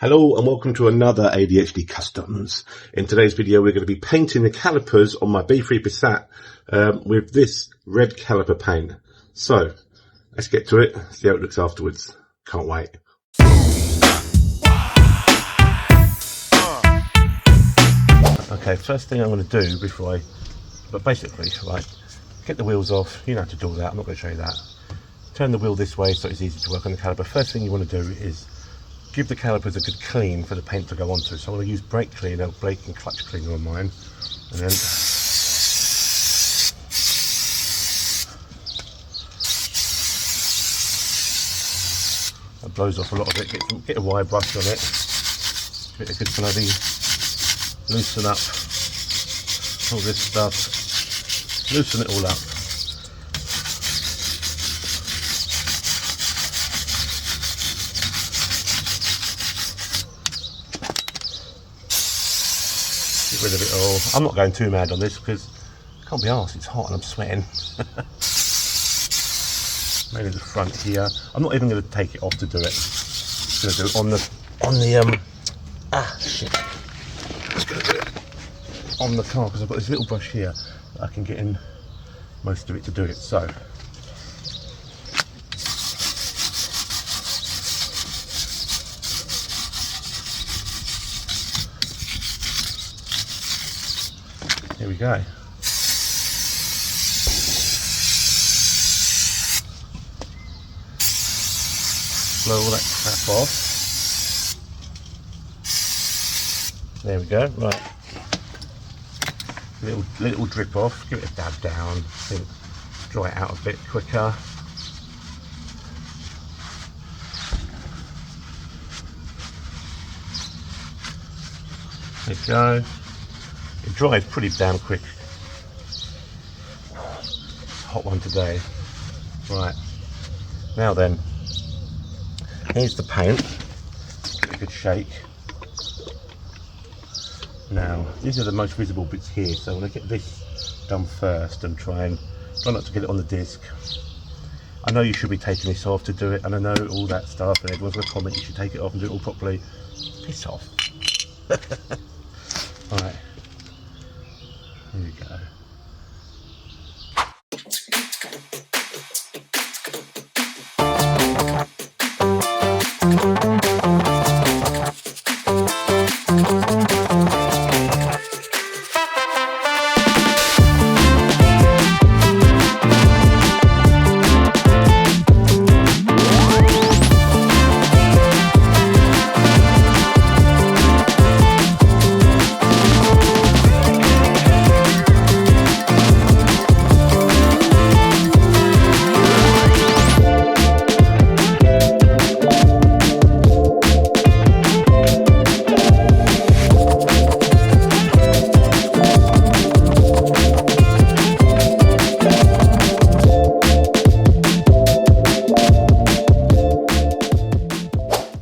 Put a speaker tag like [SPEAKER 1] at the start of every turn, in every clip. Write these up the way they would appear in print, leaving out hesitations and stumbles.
[SPEAKER 1] Hello and welcome to another ADHD Customs. In today's video we're going to be painting the calipers on my B3 Passat with this red caliper paint. So let's get to it, see how it looks afterwards. Can't wait. Okay, first thing I'm going to do before basically, right, get the wheels off. You don't have to do all that, I'm not going to show you that. Turn the wheel this way so it's easy to work on the caliper. First thing you want to do is give the calipers a good clean for the paint to go onto. So I'm going to use brake cleaner, brake and clutch cleaner on mine, and then that blows off a lot of it. Get a wire brush on it, get a good bloody loosen up all this stuff, loosen it all up. Rid of it all. I'm not going too mad on this because I can't be arsed, it's hot and I'm sweating. Mainly the front here. I'm not even going to take it off to do it. I'm going to do it on the shit. I'm just going to do it on the car because I've got this little brush here that I can get in most of it to do it. So here we go. Blow all that crap off. There we go. Right. Little drip off. Give it a dab down. Think dry it out a bit quicker. There we go. It dries pretty damn quick. Hot one today. Right, now then, here's the paint. Give it a good shake. Now, these are the most visible bits here, so I'm going to get this done first and try not to get it on the disc. I know you should be taking this off to do it, and I know all that stuff, and everyone's going to comment you should take it off and do it all properly. Piss off. Alright. Here we go.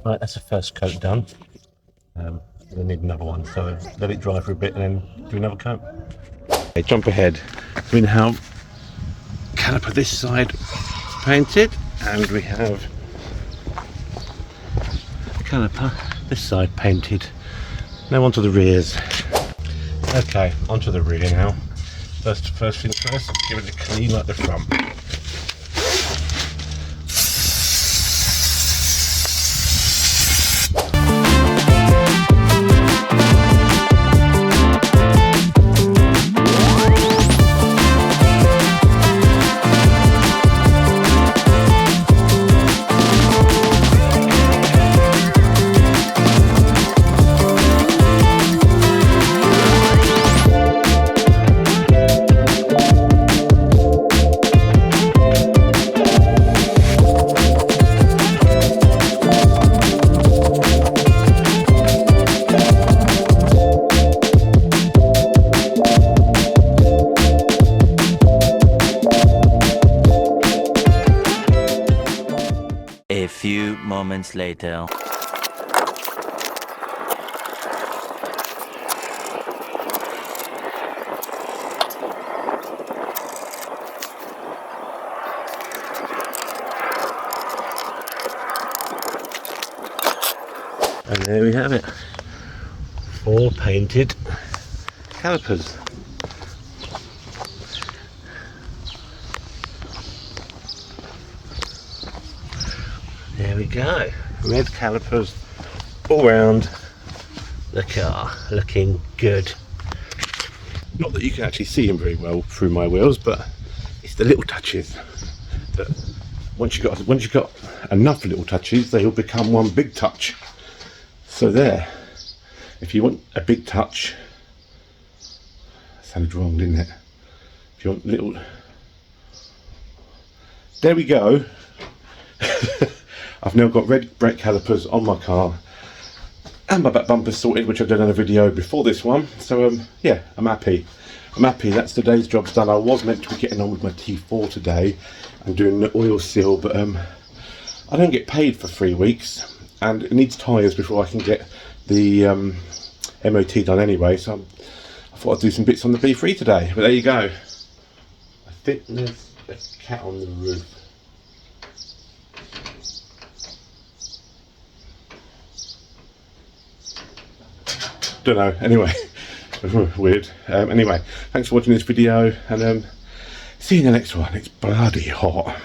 [SPEAKER 1] Right, that's the first coat done. We'll need another one, so let it dry for a bit and then do another coat. Okay, jump ahead. We now caliper this side painted, and we have caliper this side painted. Now onto the rears. Okay, onto the rear now. First things first, give it a clean like the front.
[SPEAKER 2] A few moments later.
[SPEAKER 1] and There we have it. 4 painted calipers. There we go. Red calipers all round the car, looking good. Not that you can actually see them very well through my wheels, but it's the little touches that once you've got enough little touches, they all become one big touch. So there, if you want a big touch, that sounded wrong, didn't it? If you want little, there we go. I've now got red brake calipers on my car and my back bumper sorted, which I've done in a video before this one. So yeah, I'm happy. That's today's job's done. I was meant to be getting on with my T4 today and doing the oil seal, but I don't get paid for 3 weeks, and it needs tyres before I can get the MOT done anyway. So I thought I'd do some bits on the B3 today. But there you go. I think there's a cat on the roof. Don't know, anyway. Weird. Anyway, thanks for watching this video, and see you in the next one. It's bloody hot.